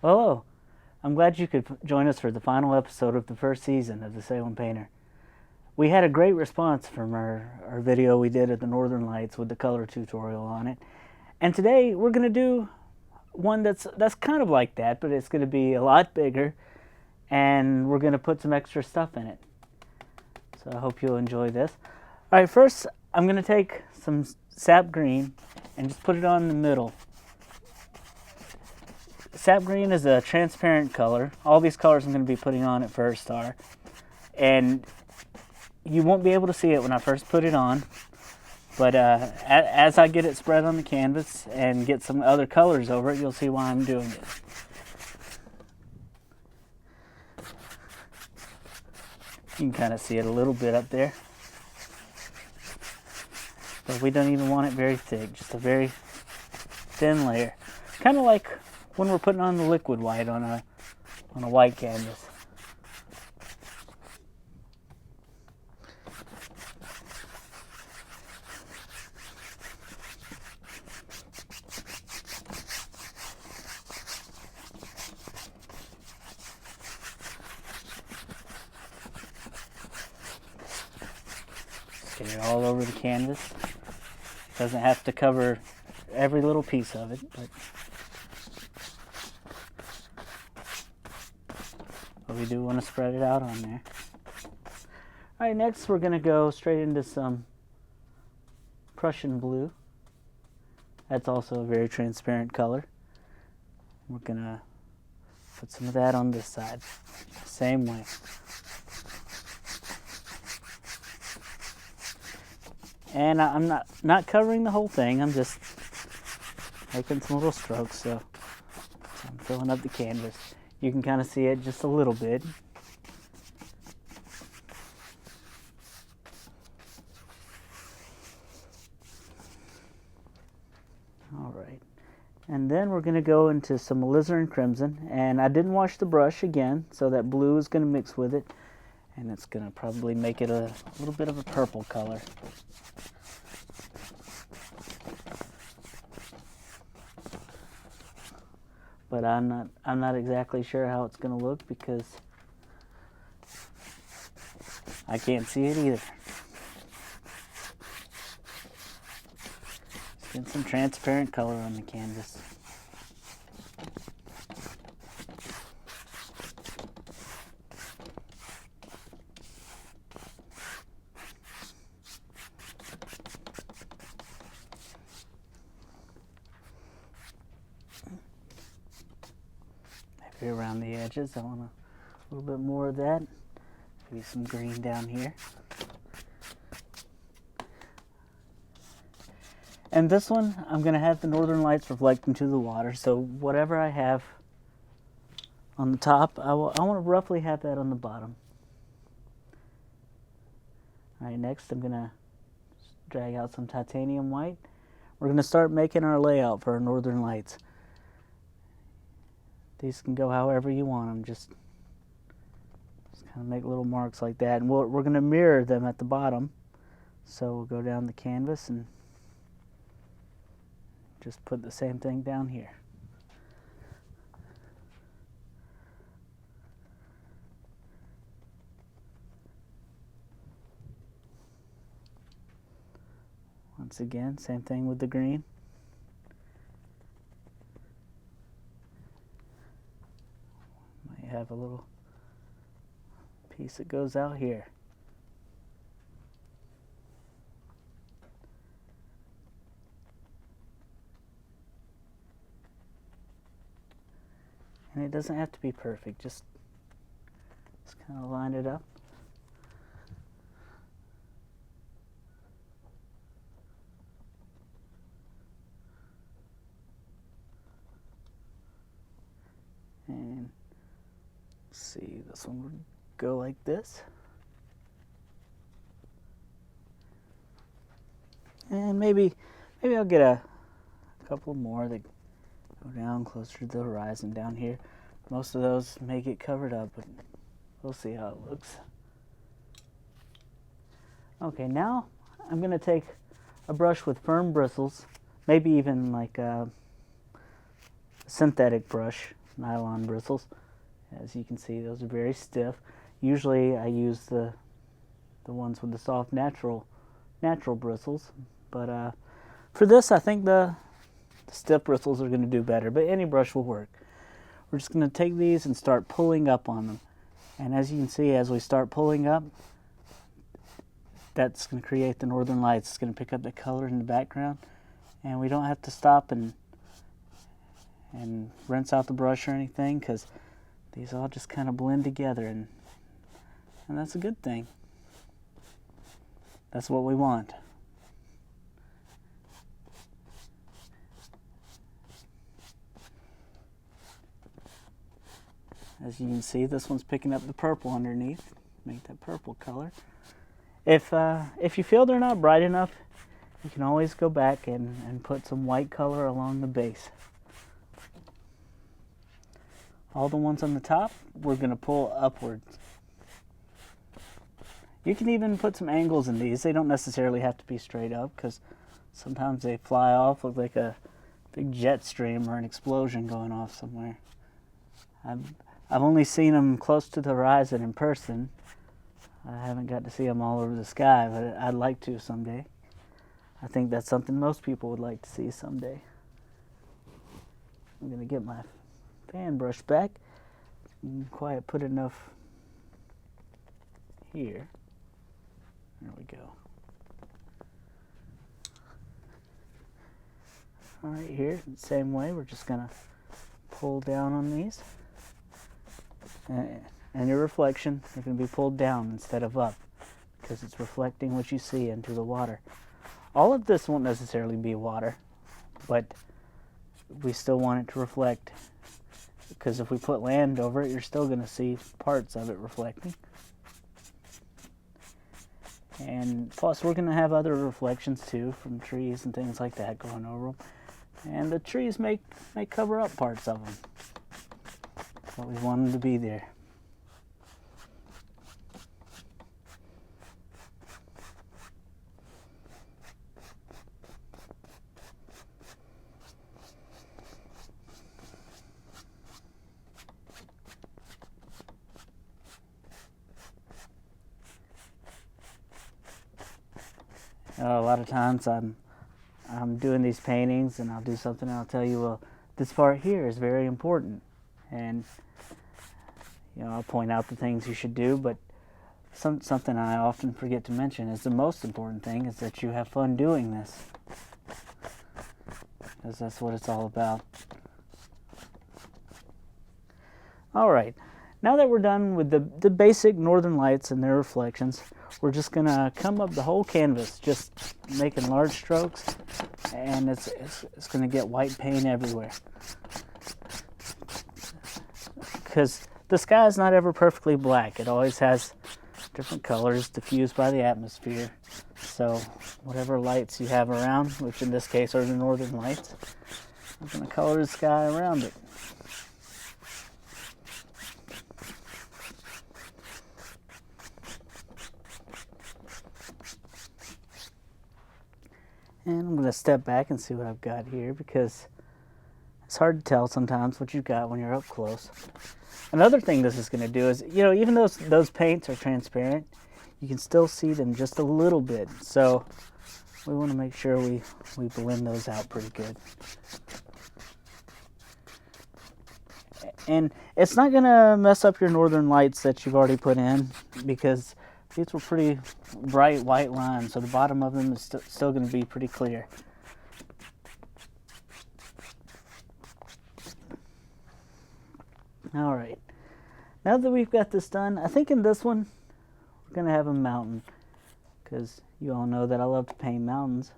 Hello, I'm glad you could join us for the final episode of the first season of the Salem Painter. We had a great response from our video we did at the Northern Lights with the color tutorial on it. And today we're going to do one that's kind of like that, but it's going to be a lot bigger, and we're going to put some extra stuff in it. So I hope you'll enjoy this. All right, first I'm going to take some sap green and just put it on the middle. Sap green is a transparent color. All these colors I'm going to be putting on at first are. And you won't be able to see it when I first put it on. But as I get it spread on the canvas and get some other colors over it, you'll see why I'm doing it. You can kind of see it a little bit up there. But we don't even want it very thick, just a very thin layer. Kind of like when we're putting on the liquid white on a white canvas. Get it all over the canvas. Doesn't have to cover every little piece of it, but we do want to spread it out on there. Alright, next we're going to go straight into some Prussian Blue. That's also a very transparent color. We're going to put some of that on this side. Same way. And I'm not covering the whole thing. I'm just making some little strokes, so I'm filling up the canvas. You can kind of see it just a little bit. All right. And then we're going to go into some Alizarin Crimson. And I didn't wash the brush again, so that blue is going to mix with it. And it's going to probably make it a little bit of a purple color. But I'm not exactly sure how it's going to look because I can't see it either. Just getting some transparent color on the canvas. Around the edges, I want a little bit more of that. Maybe some green down here. And this one, I'm going to have the northern lights reflect into the water. So whatever I have on the top, I want to roughly have that on the bottom. All right, next I'm going to drag out some titanium white. We're going to start making our layout for our northern lights. These can go however you want them, just kind of make little marks like that. And we're going to mirror them at the bottom. So we'll go down the canvas and just put the same thing down here. Once again, same thing with the green. Have a little piece that goes out here. And it doesn't have to be perfect, just kind of line it up. And see, this one would go like this. And maybe I'll get a couple more that go down closer to the horizon down here. Most of those may get covered up, but we'll see how it looks. Okay, now I'm going to take a brush with firm bristles, maybe even like a synthetic brush nylon bristles. As you can see, those are very stiff. Usually I use the ones with the soft natural bristles, but for this I think the stiff bristles are going to do better, but any brush will work. We're just going to take these and start pulling up on them. And as you can see, as we start pulling up, that's going to create the northern lights. It's going to pick up the color in the background, and we don't have to stop and rinse out the brush or anything, because these all just kind of blend together, and that's a good thing. That's what we want. As you can see, this one's picking up the purple underneath. Make that purple color. If you feel they're not bright enough, you can always go back and put some white color along the base. All the ones on the top, we're going to pull upwards. You can even put some angles in these. They don't necessarily have to be straight up, because sometimes they fly off, look like a big jet stream or an explosion going off somewhere. I've only seen them close to the horizon in person. I haven't got to see them all over the sky, but I'd like to someday. I think that's something most people would like to see someday. I'm going to get my fan brush back. Didn't quite put enough here. There we go. All right, here, same way, we're just going to pull down on these. And your reflection is going to be pulled down instead of up, because it's reflecting what you see into the water. All of this won't necessarily be water, but we still want it to reflect, because if we put land over it, you're still going to see parts of it reflecting. And plus, we're going to have other reflections too, from trees and things like that going over them. And the trees may cover up parts of them, but we want them to be there. A lot of times I'm doing these paintings and I'll do something and I'll tell you, well, this part here is very important, and I'll point out the things you should do, but something I often forget to mention is the most important thing is that you have fun doing this, because that's what it's all about. Alright, now that we're done with the basic northern lights and their reflections, we're just going to come up the whole canvas, just making large strokes, and it's going to get white paint everywhere. Because the sky is not ever perfectly black. It always has different colors diffused by the atmosphere. So whatever lights you have around, which in this case are the northern lights, I'm going to color the sky around it. And I'm going to step back and see what I've got here, because it's hard to tell sometimes what you've got when you're up close. Another thing this is going to do is, even though those paints are transparent, you can still see them just a little bit. So we want to make sure we blend those out pretty good. And it's not going to mess up your northern lights that you've already put in, because these were pretty bright white lines, so the bottom of them is still going to be pretty clear. Alright, now that we've got this done, I think in this one we're going to have a mountain, because you all know that I love to paint mountains.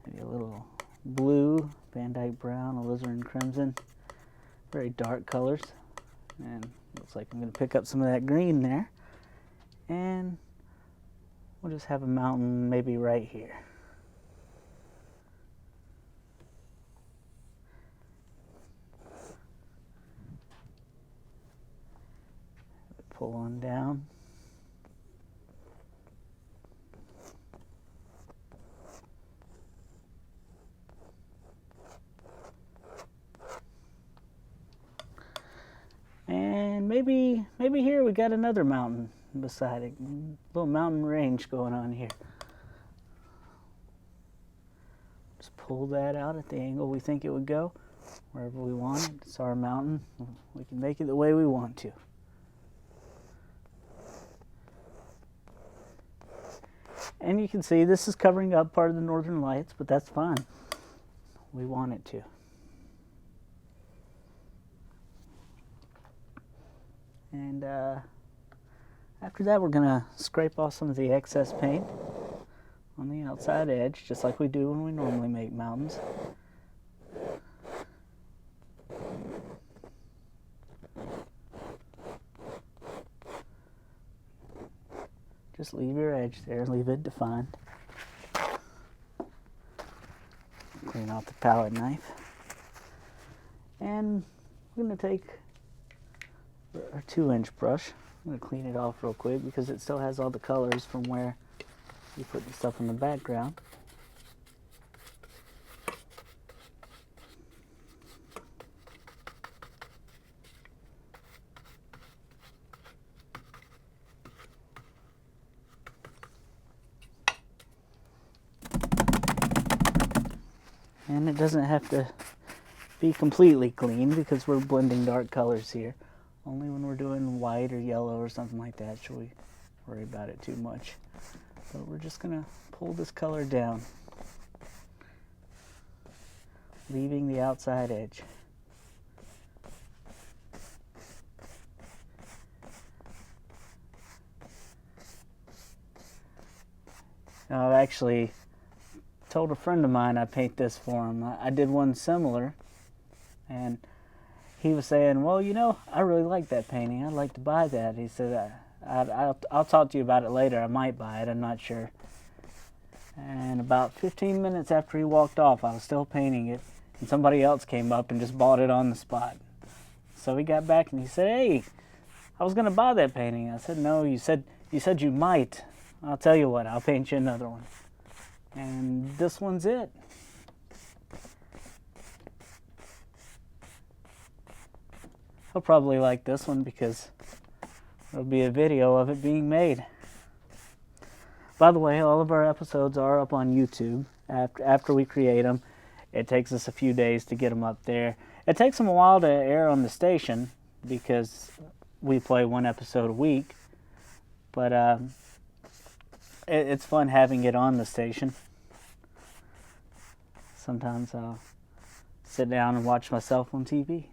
Maybe a little blue, Van Dyke brown, Alizarin Crimson, very dark colors, and looks like I'm going to pick up some of that green there. And we'll just have a mountain maybe right here. Pull on down. maybe here we got another mountain beside it. Little mountain range going on here. Just pull that out at the angle we think it would go, wherever we want it. It's our mountain. We can make it the way we want to. And you can see this is covering up part of the northern lights, but that's fine. We want it to. And after that, we're going to scrape off some of the excess paint on the outside edge, just like we do when we normally make mountains. Just leave your edge there, leave it defined. Clean off the palette knife. And we're going to take our 2-inch brush. I'm going to clean it off real quick because it still has all the colors from where you put the stuff in the background. And it doesn't have to be completely clean because we're blending dark colors here. Only when we're doing white or yellow or something like that should we worry about it too much. But we're just going to pull this color down, leaving the outside edge. Now, I've actually told a friend of mine I paint this for him. I did one similar, and he was saying, well, you know, I really like that painting. I'd like to buy that. He said, I'll talk to you about it later. I might buy it. I'm not sure. And about 15 minutes after he walked off, I was still painting it, and somebody else came up and just bought it on the spot. So he got back and he said, hey, I was going to buy that painting. I said, no, you said you might. I'll tell you what, I'll paint you another one. And this one's it. He'll probably like this one because there'll be a video of it being made. By the way, all of our episodes are up on YouTube. After we create them, it takes us a few days to get them up there. It takes them a while to air on the station because we play one episode a week. But it's fun having it on the station. Sometimes I'll sit down and watch myself on TV.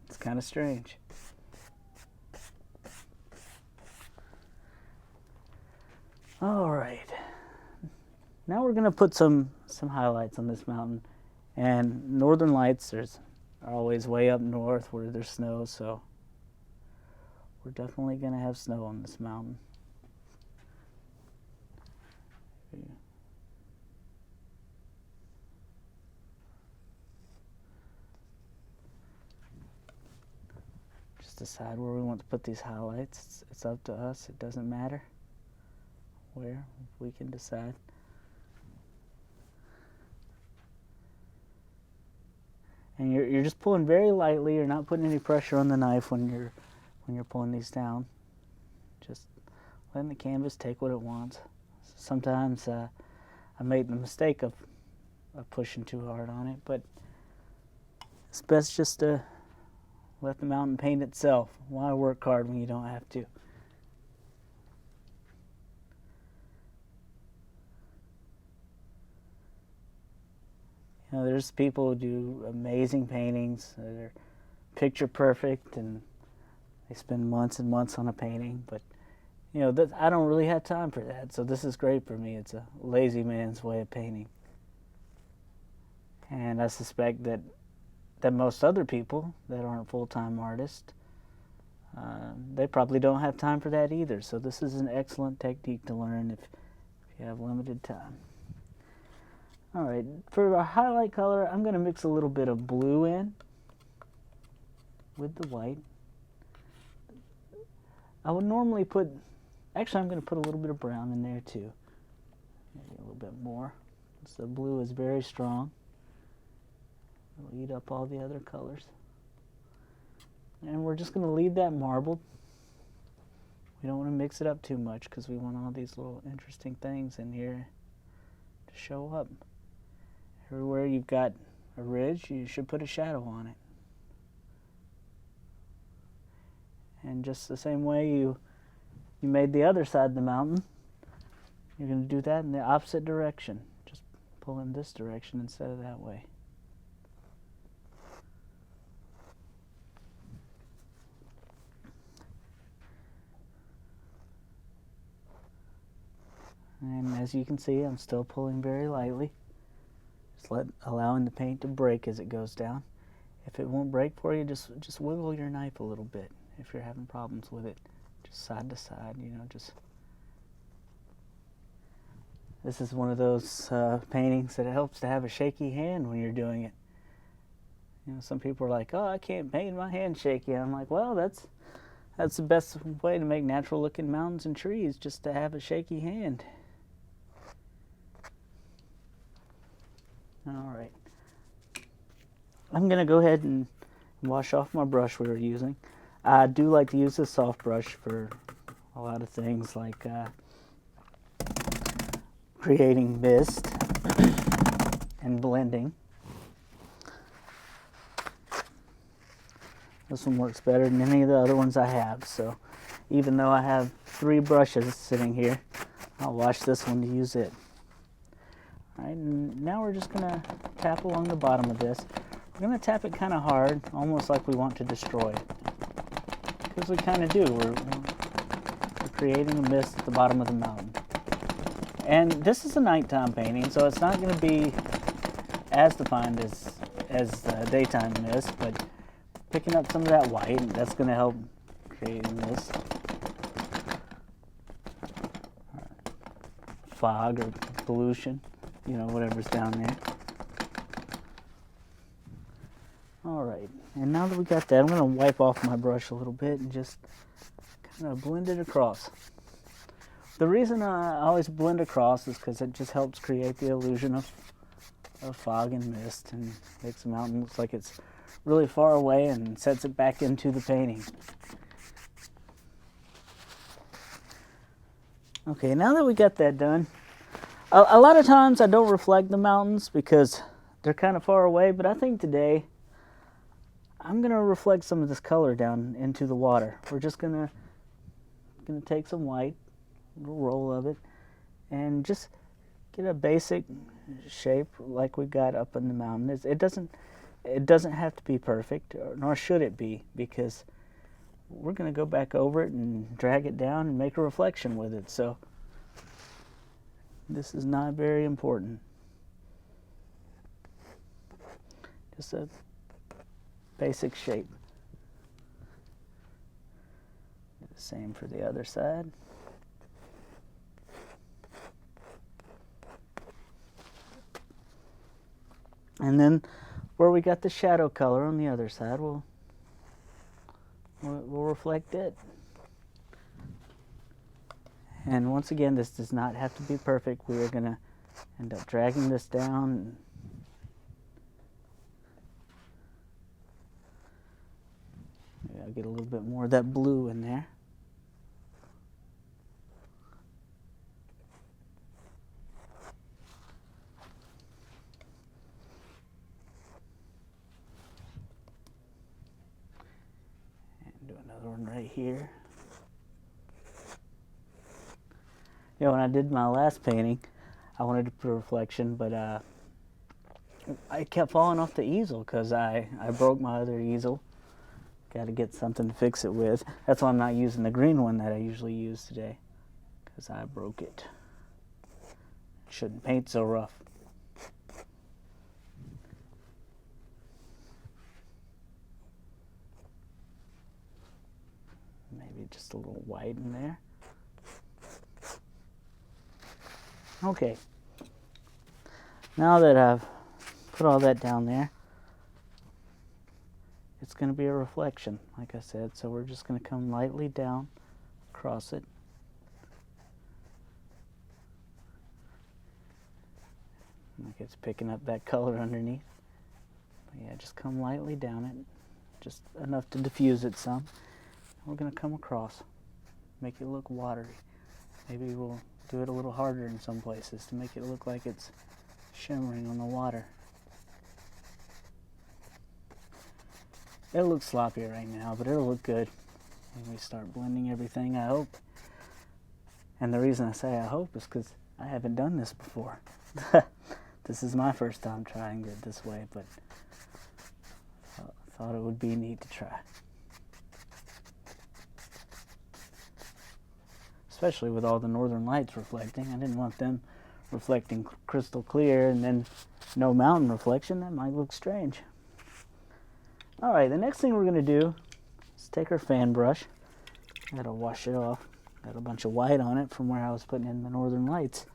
It's kind of strange. All right. Now we're going to put some highlights on this mountain. And northern lights are always way up north where there's snow, so we're definitely going to have snow on this mountain. Just decide where we want to put these highlights. It's up to us. It doesn't matter where. We can decide. And you're just pulling very lightly. You're not putting any pressure on the knife when you're pulling these down. Just letting the canvas take what it wants. Sometimes I make the mistake of pushing too hard on it, but it's best just to let the mountain paint itself. Why work hard when you don't have to? You know, there's people who do amazing paintings that are picture perfect and they spend months and months on a painting, but you know, I don't really have time for that, so this is great for me. It's a lazy man's way of painting. And I suspect that most other people that aren't full-time artists, they probably don't have time for that either. So this is an excellent technique to learn if you have limited time. All right, for our highlight color, I'm going to mix a little bit of blue in with the white. I would normally put, actually I'm going to put a little bit of brown in there too. Maybe a little bit more. So the blue is very strong. It'll eat up all the other colors. And we're just going to leave that marbled. We don't want to mix it up too much because we want all these little interesting things in here to show up. Everywhere you've got a ridge, you should put a shadow on it. And just the same way you made the other side of the mountain, you're going to do that in the opposite direction. Just pull in this direction instead of that way. And as you can see, I'm still pulling very lightly. Just allowing the paint to break as it goes down. If it won't break for you, just wiggle your knife a little bit if you're having problems with it. Just side to side, just... This is one of those paintings that it helps to have a shaky hand when you're doing it. Some people are like, oh, I can't paint, my hand's shaky. And I'm like, well, that's the best way to make natural looking mountains and trees, just to have a shaky hand. All right. I'm going to go ahead and wash off my brush we were using. I do like to use a soft brush for a lot of things, like creating mist and blending. This one works better than any of the other ones I have, so even though I have 3 brushes sitting here, I'll wash this one to use it. All right, and now we're just going to tap along the bottom of this. We're going to tap it kind of hard, almost like we want to destroy it. Because we kind of do. We're creating a mist at the bottom of the mountain. And this is a nighttime painting, so it's not going to be as defined as daytime mist, but picking up some of that white, that's going to help creating this fog or pollution, whatever's down there. All right, and now that we got that, I'm going to wipe off my brush a little bit and just kind of blend it across. The reason I always blend across is because it just helps create the illusion of fog and mist and makes the mountain look like it's really far away and sets it back into the painting. Okay, now that we got that done, a lot of times I don't reflect the mountains because they're kind of far away, but I think today I'm going to reflect some of this color down into the water. We're just going to take some white, a little roll of it, and just get a basic shape like we got up in the mountain. It doesn't have to be perfect, nor should it be, because we're going to go back over it and drag it down and make a reflection with it. So this is not very important. Just a basic shape. Do the same for the other side. And then where we got the shadow color on the other side, we'll reflect it. And once again, this does not have to be perfect. We are going to end up dragging this down. I'll get a little bit more of that blue in there. And do another one right here. When I did my last painting, I wanted to put a reflection, but I kept falling off the easel because I broke my other easel. Got to get something to fix it with. That's why I'm not using the green one that I usually use today, because I broke it. Shouldn't paint so rough. Maybe just a little white in there. Okay. Now that I've put all that down there, it's going to be a reflection, like I said, so we're just going to come lightly down across it. Like it's picking up that color underneath. But yeah, just come lightly down it. just enough to diffuse it some. We're going to come across, make it look watery. Maybe we'll do it a little harder in some places to make it look like it's shimmering on the water. It'll look sloppy right now, but it'll look good when we start blending everything, I hope. And the reason I say I hope is because I haven't done this before. This is my first time trying it this way, but I thought it would be neat to try. Especially with all the northern lights reflecting. I didn't want them reflecting crystal clear and then no mountain reflection. That might look strange. Alright, the next thing we're going to do is take our fan brush. I gotta wash it off. Got a bunch of white on it from where I was putting in the northern lights.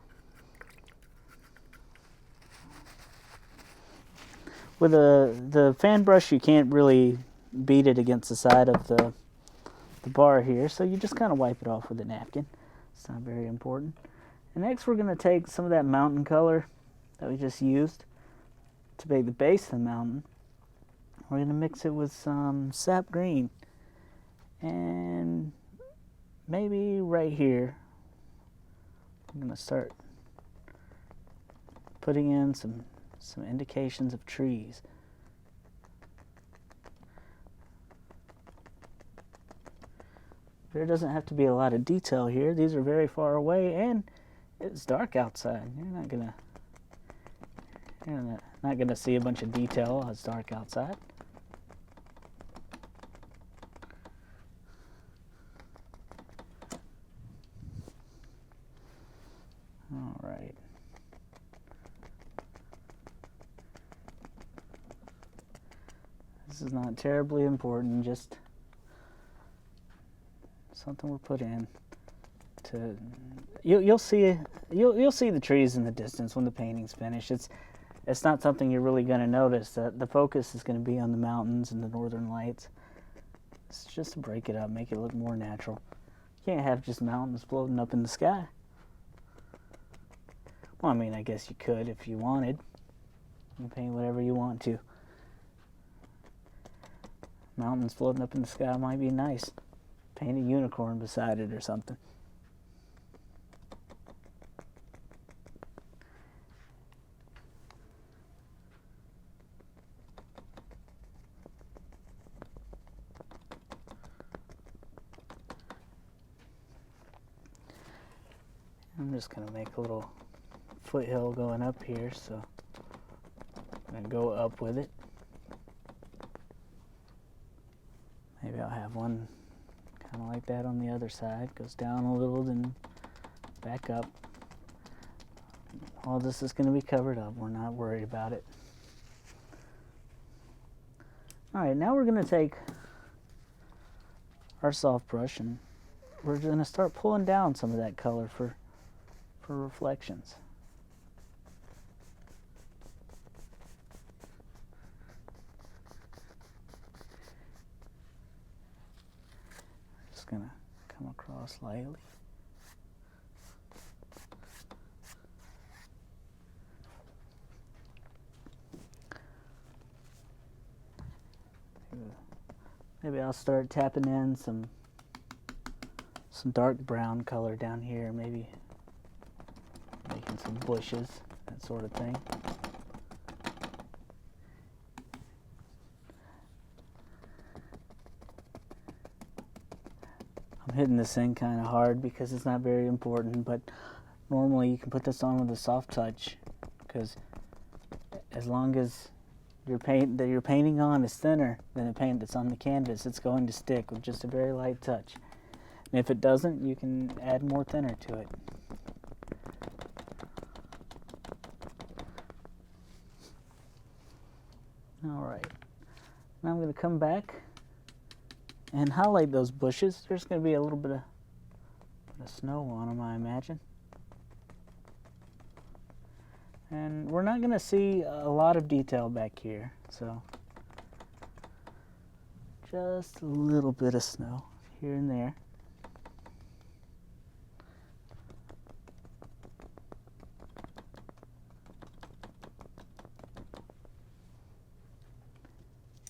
With the fan brush, you can't really beat it against the side of the bar here, so you just kind of wipe it off with a napkin. It's not very important. And next we're going to take some of that mountain color that we just used to make the base of the mountain. We're going to mix it with some sap green. And maybe right here, I'm going to start putting in some indications of trees. There doesn't have to be a lot of detail here. These are very far away, and it's dark outside. You're not gonna see a bunch of detail while it's dark outside. All right. This is not terribly important, just something we'll put in to you'll see the trees in the distance when the painting's finished. It's not something you're really going to notice. The focus is going to be on the mountains and the northern lights. It's just to break it up, make it look more natural. You can't have just mountains floating up in the sky. Well, I mean, I guess you could if you wanted. You can paint whatever you want to. Mountains floating up in the sky might be nice. Paint a unicorn beside it or something. I'm just going to make a little foothill going up here, so I'm going to go up with it. Maybe I'll have one kind of like that on the other side. Goes down a little, then back up. All this is going to be covered up. We're not worried about it. Alright, now we're going to take our soft brush and we're going to start pulling down some of that color for reflections. Just going to come across lightly. Maybe I'll start tapping in some dark brown color down here, maybe making some bushes, that sort of thing. I'm hitting this in kind of hard because it's not very important, but normally you can put this on with a soft touch, because as long as your paint that you're painting on is thinner than the paint that's on the canvas, it's going to stick with just a very light touch. And if it doesn't, you can add more thinner to it. Alright, now I'm going to come back and highlight those bushes. There's going to be a little bit of snow on them, I imagine. And we're not going to see a lot of detail back here, so just a little bit of snow here and there.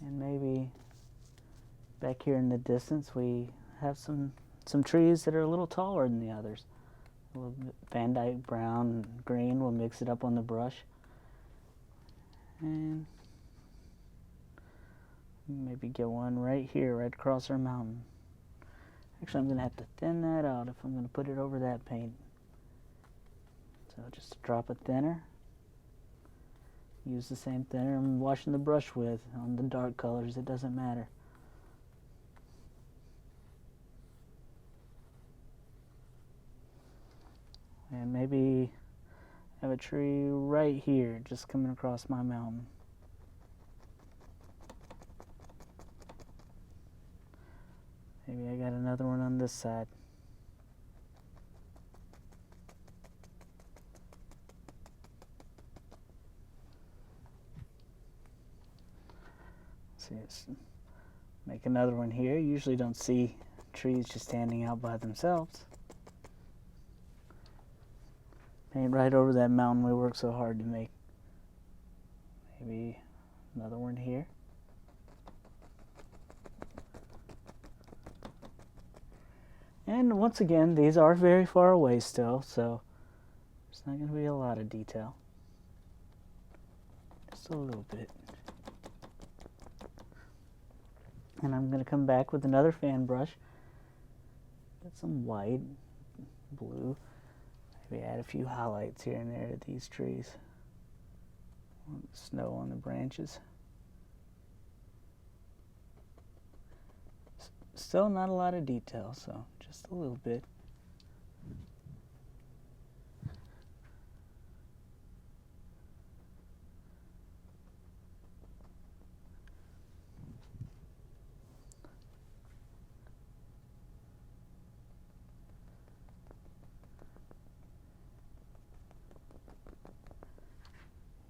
And maybe back here in the distance, we have some trees that are a little taller than the others. A little bit Van Dyke brown and green. We'll mix it up on the brush. And maybe get one right here, right across our mountain. Actually, I'm going to have to thin that out if I'm going to put it over that paint. So just a drop of thinner. Use the same thinner I'm washing the brush with on the dark colors. It doesn't matter. And maybe have a tree right here, just coming across my mountain. Maybe I got another one on this side. See, let's make another one here. You usually don't see trees just standing out by themselves. Paint right over that mountain we worked so hard to make. Maybe another one here. And once again, these are very far away still, so there's not going to be a lot of detail. Just a little bit. And I'm going to come back with another fan brush. Get some white, blue. Maybe add a few highlights here and there to these trees. Snow on the branches. Still not a lot of detail, so just a little bit.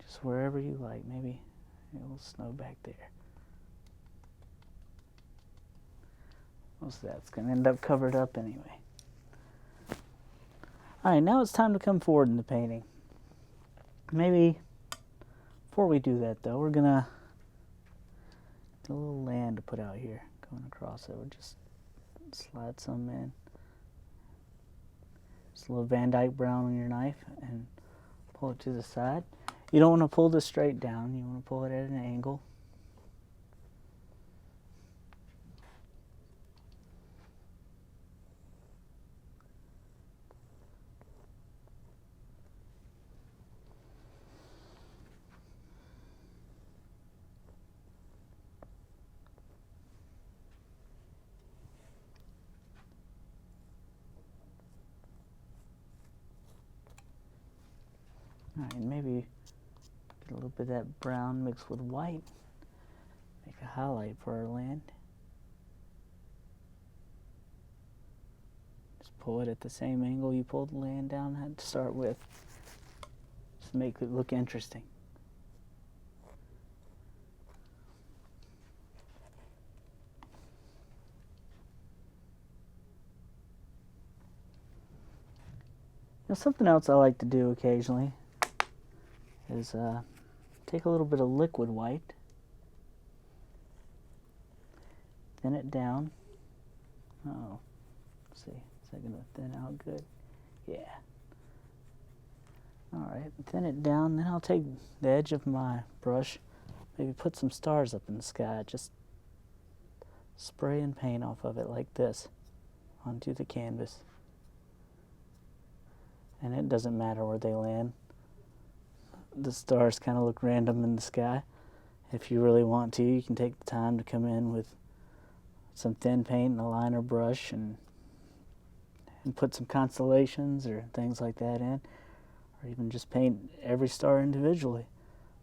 Just wherever you like. Maybe a little snow back there. Most of that's going to end up covered up anyway. Alright, now it's time to come forward in the painting. Maybe, before we do that though, we're going to get a little land to put out here. Going across it, we'll just slide some in. Just a little Van Dyke brown on your knife and pull it to the side. You don't want to pull this straight down, you want to pull it at an angle. Alright, maybe get a little bit of that brown mixed with white. Make a highlight for our land. Just pull it at the same angle you pulled the land down at to start with. Just make it look interesting. Now something else I like to do occasionally is take a little bit of liquid white, thin it down. Oh, let's see, is that going to thin out good? Yeah. Alright, thin it down, then I'll take the edge of my brush, maybe put some stars up in the sky, just spray and paint off of it like this onto the canvas. And it doesn't matter where they land. The stars kind of look random in the sky. If you really want to, you can take the time to come in with some thin paint and a liner brush and put some constellations or things like that in, or even just paint every star individually,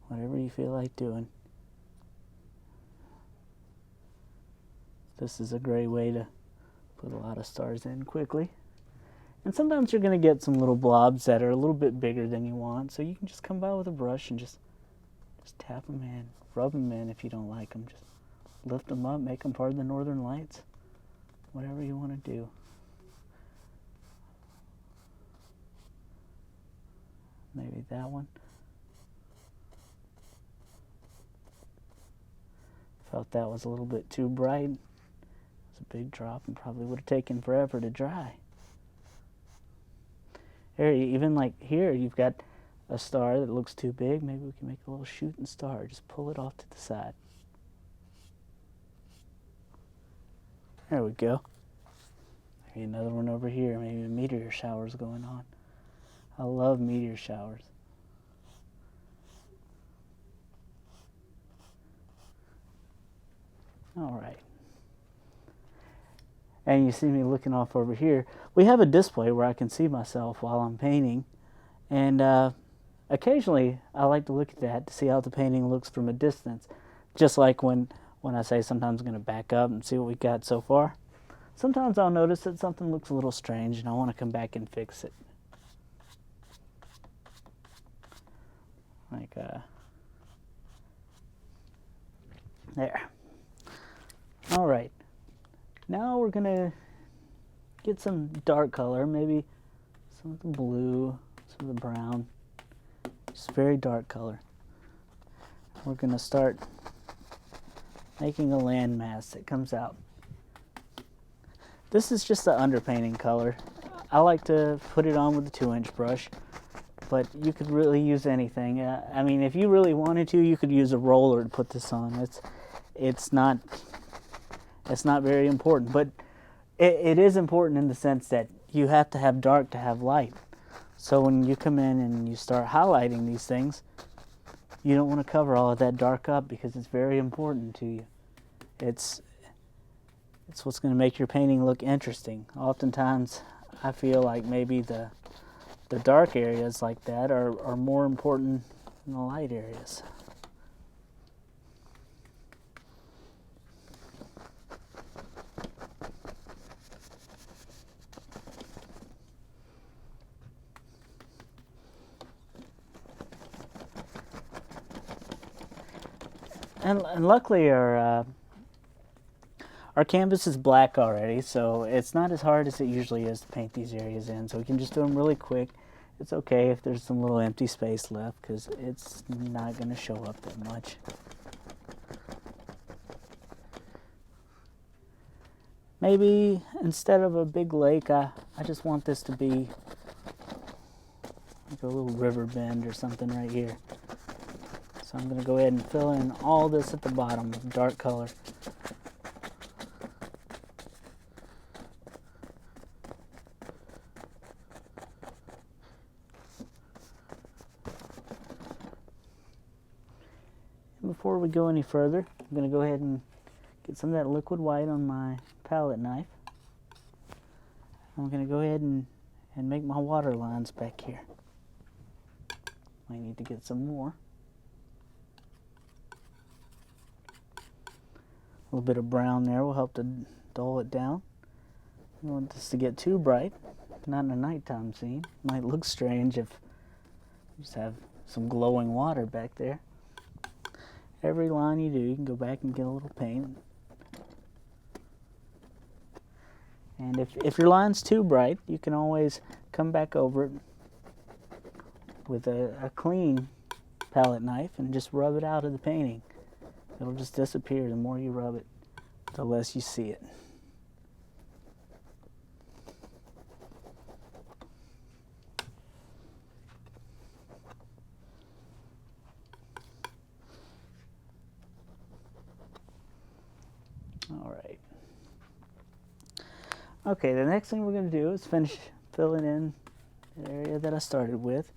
whatever you feel like doing. This is a great way to put a lot of stars in quickly. And sometimes you're going to get some little blobs that are a little bit bigger than you want, so you can just come by with a brush and just tap them in, rub them in if you don't like them. Just lift them up, make them part of the northern lights, whatever you want to do. Maybe that one. Felt that was a little bit too bright. It's a big drop and probably would have taken forever to dry. Here, even like here, you've got a star that looks too big. Maybe we can make a little shooting star. Just pull it off to the side. There we go. Maybe another one over here. Maybe a meteor shower's going on. I love meteor showers. All right. And you see me looking off over here. We have a display where I can see myself while I'm painting. And occasionally I like to look at that to see how the painting looks from a distance. Just like when I say sometimes I'm going to back up and see what we got so far. Sometimes I'll notice that something looks a little strange and I want to come back and fix it. Like, there. All right. Now we're going to get some dark color, maybe some of the blue, some of the brown, just very dark color. We're going to start making a landmass that comes out. This is just the underpainting color. I like to put it on with a 2-inch brush, but you could really use anything. I mean, if you really wanted to, you could use a roller to put this on. It's not very important, but it is important in the sense that you have to have dark to have light. So when you come in and you start highlighting these things, you don't want to cover all of that dark up because it's very important to you. It's what's going to make your painting look interesting. Oftentimes, I feel like maybe the dark areas like that are more important than the light areas. And luckily our canvas is black already, so it's not as hard as it usually is to paint these areas in. So we can just do them really quick. It's okay if there's some little empty space left because it's not going to show up that much. Maybe instead of a big lake, I just want this to be like a little river bend or something right here. So I'm going to go ahead and fill in all this at the bottom with dark color. And before we go any further, I'm going to go ahead and get some of that liquid white on my palette knife. I'm going to go ahead and make my water lines back here. Might need to get some more. A little bit of brown there will help to dull it down. We don't want this to get too bright, not in a nighttime scene. Might look strange if you just have some glowing water back there. Every line you do, you can go back and get a little paint. And if your line's too bright, you can always come back over it with a clean palette knife and just rub it out of the painting. It'll just disappear. The more you rub it, the less you see it. All right. Okay, the next thing we're going to do is finish filling in the area that I started with.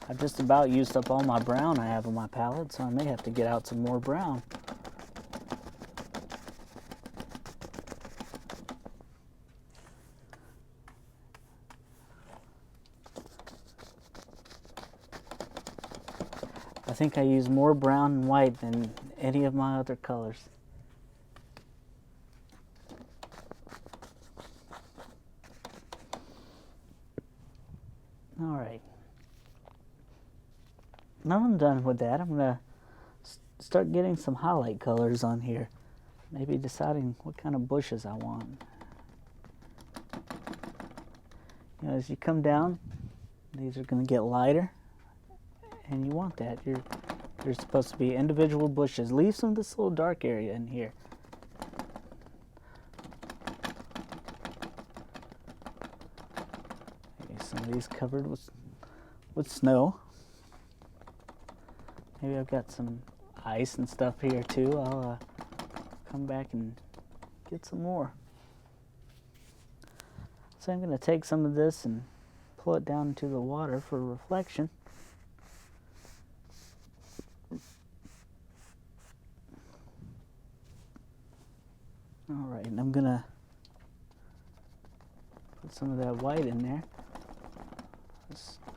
I've just about used up all my brown I have on my palette, so I may have to get out some more brown. I think I use more brown and white than any of my other colors. All right. Now I'm done with that. I'm going to start getting some highlight colors on here. Maybe deciding what kind of bushes I want. You know, as you come down, these are going to get lighter. And you want that. You're supposed to be individual bushes. Leave some of this little dark area in here. Some of these covered with snow. Maybe I've got some ice and stuff here too. I'll come back and get some more. So I'm going to take some of this and pull it down into the water for reflection. Alright, and I'm going to put some of that white in there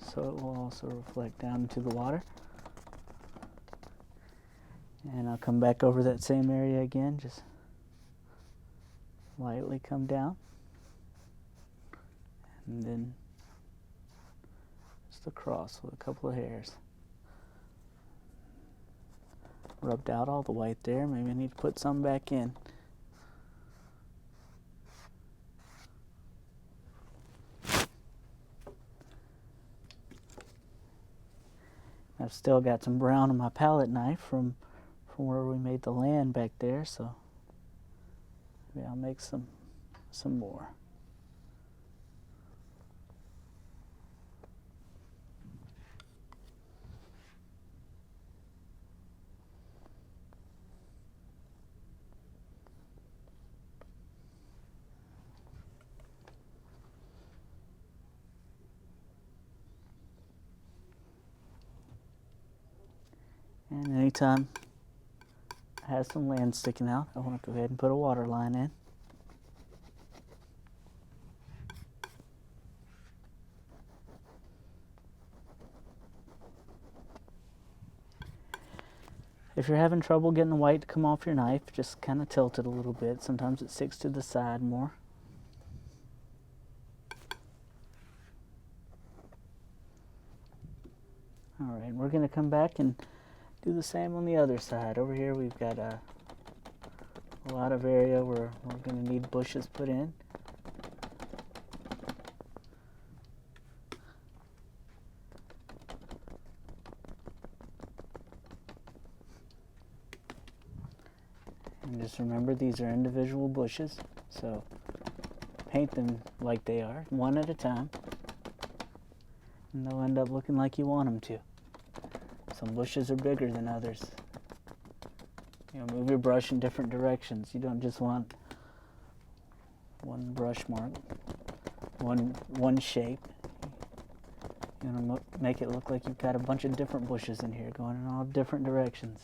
so it will also reflect down into the water. And I'll come back over that same area again, just lightly come down. And then just across with a couple of hairs. Rubbed out all the white there. Maybe I need to put some back in. I've still got some brown on my palette knife from where we made the land back there, so maybe I'll make some more. And anytime it has some land sticking out, I want to go ahead and put a water line in. If you're having trouble getting the white to come off your knife, just kind of tilt it a little bit. Sometimes it sticks to the side more. Alright, we're going to come back and do the same on the other side. Over here we've got a lot of area where we're going to need bushes put in. And just remember, these are individual bushes, so paint them like they are, one at a time, and they'll end up looking like you want them to. Some bushes are bigger than others. You know, move your brush in different directions. You don't just want one brush mark, one shape. You want to make it look like you've got a bunch of different bushes in here going in all different directions.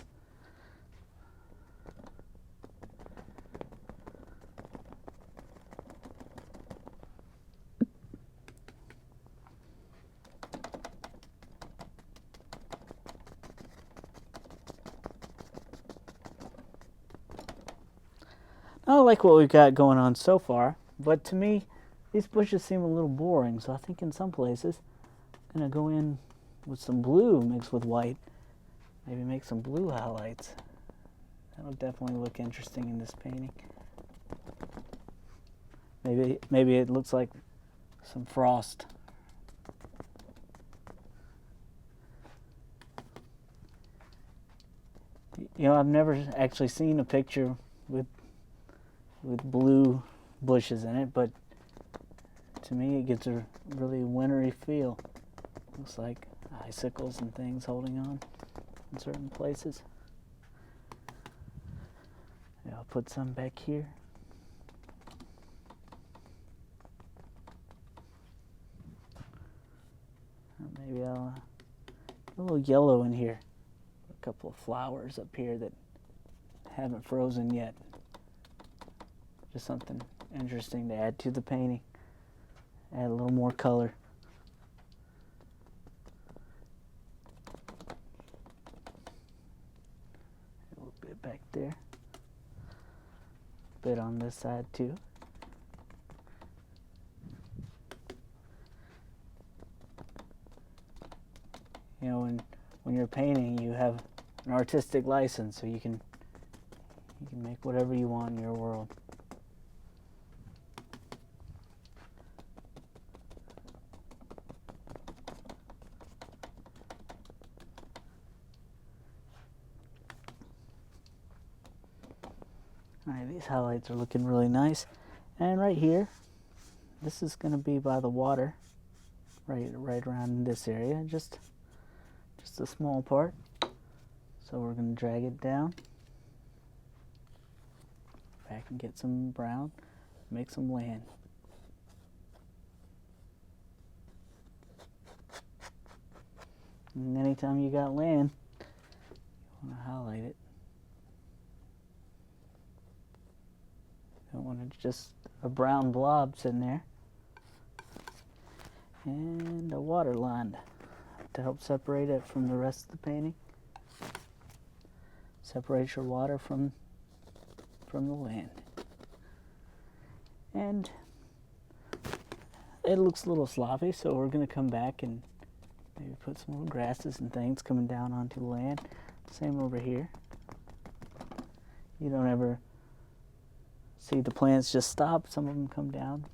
I like what we've got going on so far, but to me, these bushes seem a little boring, so I think in some places, I'm going to go in with some blue mixed with white, maybe make some blue highlights. That'll definitely look interesting in this painting. Maybe it looks like some frost. You know, I've never actually seen a picture with blue bushes in it, but to me it gives a really wintry feel. Looks like icicles and things holding on in certain places. Yeah, I'll put some back here. Or maybe I'll a little yellow in here. A couple of flowers up here that haven't frozen yet. Just something interesting to add to the painting. Add a little more color. A little bit back there. A bit on this side too. You know, when you're painting, you have an artistic license, so you can make whatever you want in your world. Alright, these highlights are looking really nice. And right here, this is going to be by the water. right around in this area, just a small part. So we're going to drag it down, back and get some brown, make some land. And anytime you got land, you want to highlight it. Don't want it just a brown blob sitting there. And a water line to help separate it from the rest of the painting. Separate your water from the land. And it looks a little sloppy, so we're going to come back and maybe put some more grasses and things coming down onto the land. Same over here. You don't ever see the plants just stop. Some of them come down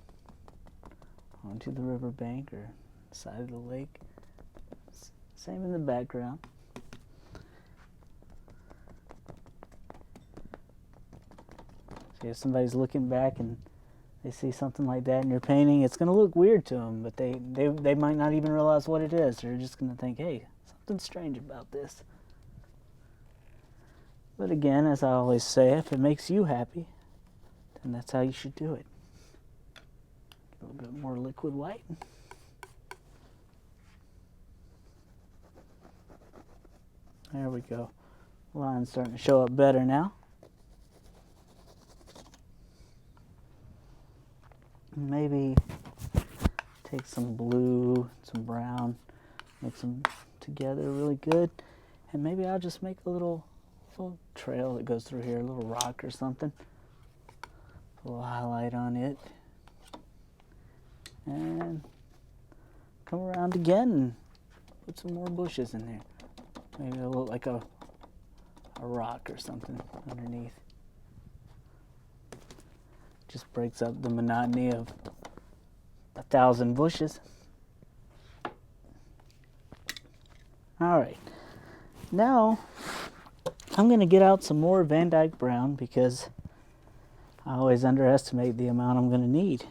onto the river bank or side of the lake. Same in the background. See, if somebody's looking back and they see something like that in your painting, it's going to look weird to them, but they might not even realize what it is. They're just going to think, hey, something's strange about this. But again, as I always say, if it makes you happy, then that's how you should do it. A little bit more liquid white. There we go. Line's starting to show up better now. Maybe take some blue, some brown, mix them together really good. And maybe I'll just make a little trail that goes through here, a little rock or something. Put a little highlight on it. And come around again and put some more bushes in there. Maybe it'll look like a rock or something underneath. Just breaks up the monotony of 1,000 bushes. Alright, now I'm going to get out some more Van Dyke Brown because I always underestimate the amount I'm going to need.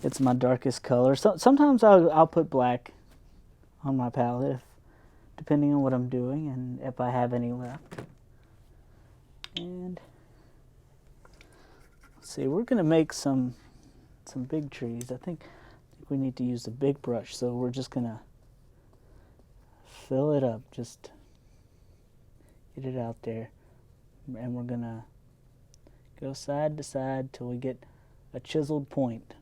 It's my darkest color. Sometimes I'll put black on my palette, depending on what I'm doing and if I have any left. And let's see, we're going to make some big trees. I think we need to use a big brush, so we're just going to fill it up, just get it out there. And we're going to go side to side till we get a chiseled point.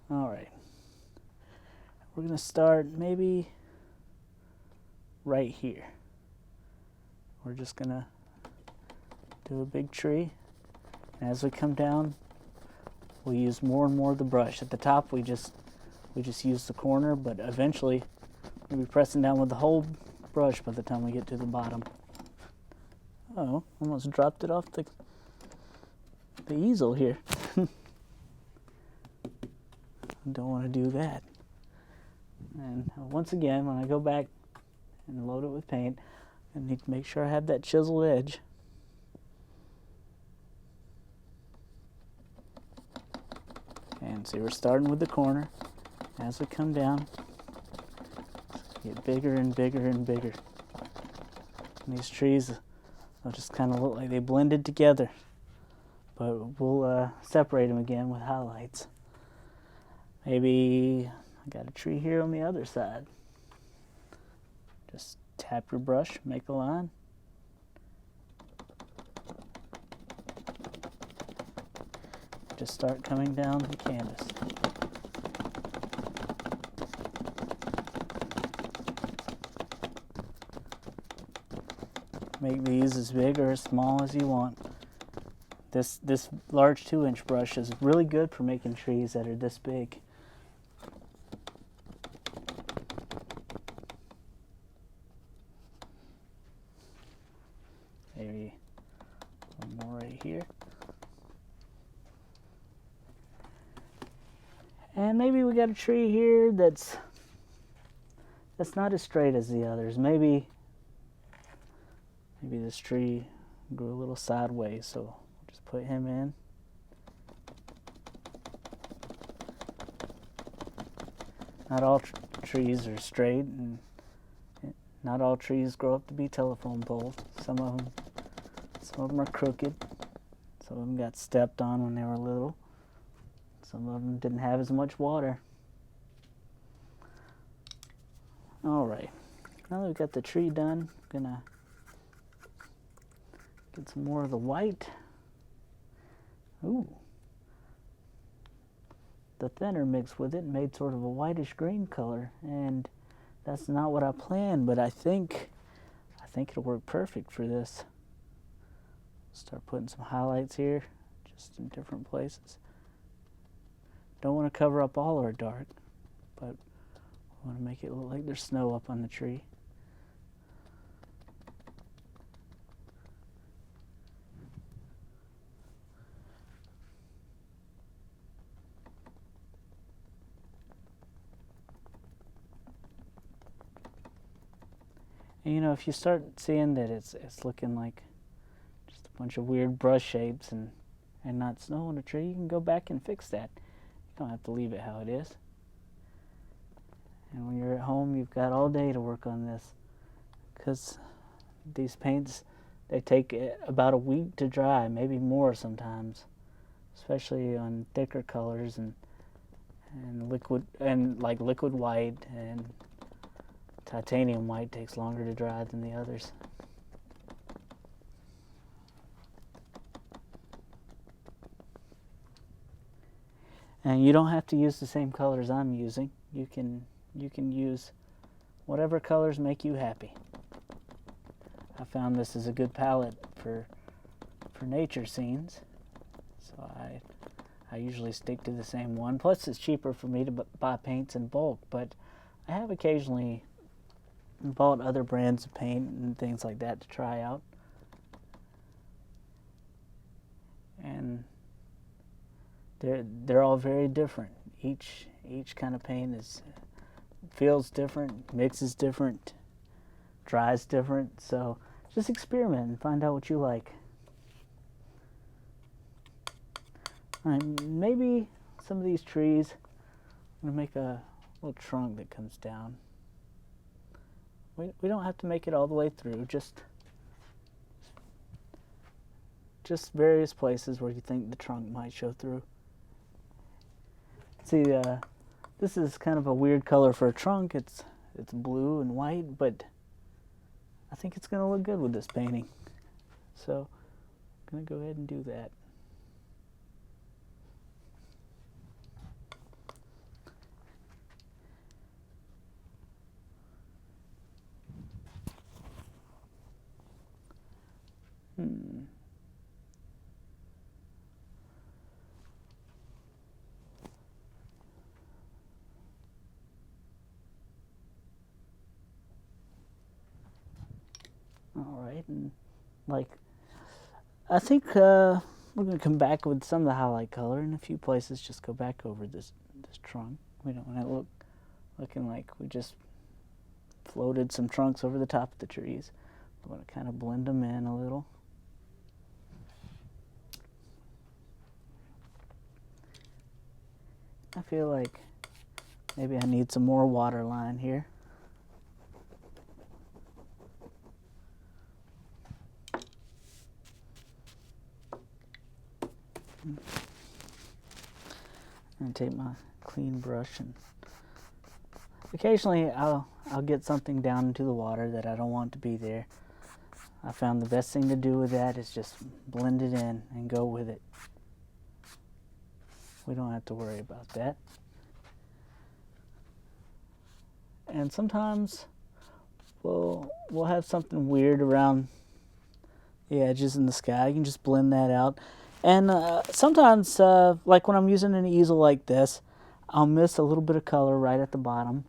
Alright, we're going to start maybe right here. We're just going to do a big tree. And as we come down, we'll use more and more of the brush. At the top, we just use the corner, but eventually we'll be pressing down with the whole brush by the time we get to the bottom. Oh, almost dropped it off the easel here. Don't want to do that. And once again, when I go back and load it with paint, I need to make sure I have that chiseled edge. And see, we're starting with the corner. As we come down, get bigger and bigger and bigger. And these trees will just kind of look like they blended together. But we'll separate them again with highlights. Maybe I got a tree here on the other side. Just tap your brush, make a line. Just start coming down the canvas. Make these as big or as small as you want. This large 2-inch brush is really good for making trees that are this big. Maybe one more right here. And maybe we got a tree here that's not as straight as the others. Maybe this tree Grew a little sideways, so we'll just put him in. Not all trees are straight, and not all trees grow up to be telephone poles. Some of them are crooked. Some of them got stepped on when they were little. Some of them didn't have as much water. All right, now that we've got the tree done, I'm gonna get some more of the white. Ooh. The thinner mixed with it made sort of a whitish green color, and that's not what I planned, but I think it'll work perfect for this. Start putting some highlights here, just in different places. Don't want to cover up all our dark, but I want to make it look like there's snow up on the tree. And, you know, if you start seeing that it's looking like just a bunch of weird brush shapes and not snow on a tree, you can go back and fix that. You don't have to leave it how it is. And when you're at home, you've got all day to work on this, because these paints, they take about a week to dry, maybe more sometimes, especially on thicker colors and liquid, and like liquid white, and titanium white takes longer to dry than the others. And you don't have to use the same colors I'm using. You can use whatever colors make you happy. I found this is a good palette for nature scenes, so I usually stick to the same one. Plus, it's cheaper for me to buy paints in bulk, but I have occasionally bought other brands of paint and things like that to try out. And they're all very different. Each kind of paint feels different, mixes different, dries different. So just experiment and find out what you like. All right, maybe some of these trees, I'm gonna make a little trunk that comes down. We don't have to make it all the way through, just various places where you think the trunk might show through. See, this is kind of a weird color for a trunk. It's blue and white, but I think it's going to look good with this painting. So I'm going to go ahead and do that. All right, and like, I think we're going to come back with some of the highlight color in a few places. Just go back over this trunk. We don't want it looking like we just floated some trunks over the top of the trees. We want to kind of blend them in a little. I feel like maybe I need some more water line here. I'm going to take my clean brush, and occasionally I'll get something down into the water that I don't want to be there. I found the best thing to do with that is just blend it in and go with it. We don't have to worry about that. And sometimes we'll have something weird around the edges in the sky. You can just blend that out. And sometimes, like when I'm using an easel like this, I'll miss a little bit of color right at the bottom.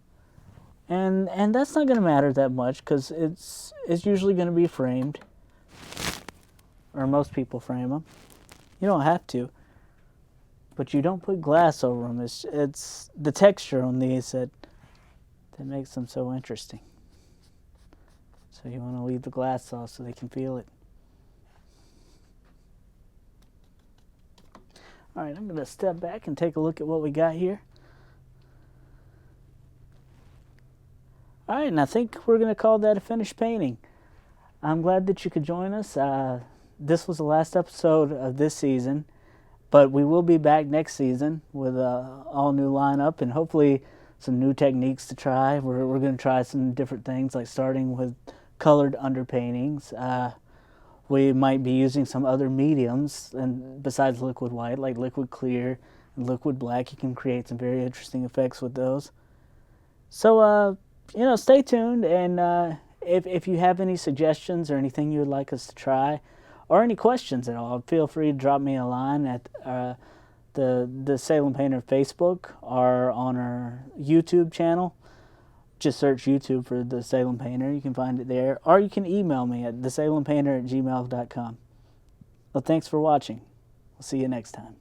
And that's not going to matter that much, because it's usually going to be framed. Or most people frame them. You don't have to. But you don't put glass over them. It's the texture on these that makes them so interesting. So you want to leave the glass off so they can feel it. All right, I'm going to step back and take a look at what we got here. All right, and I think we're going to call that a finished painting. I'm glad that you could join us. This was the last episode of this season, but we will be back next season with an all-new lineup and hopefully some new techniques to try. We're going to try some different things, like starting with colored underpaintings. We might be using some other mediums and besides liquid white, like liquid clear and liquid black. You can create some very interesting effects with those. So, stay tuned, and if you have any suggestions or anything you would like us to try, or any questions at all, feel free to drop me a line at the Salem Painter Facebook or on our YouTube channel. Just search YouTube for the Salem Painter. You can find it there. Or you can email me at thesalempainter@gmail.com. Well, thanks for watching. We'll see you next time.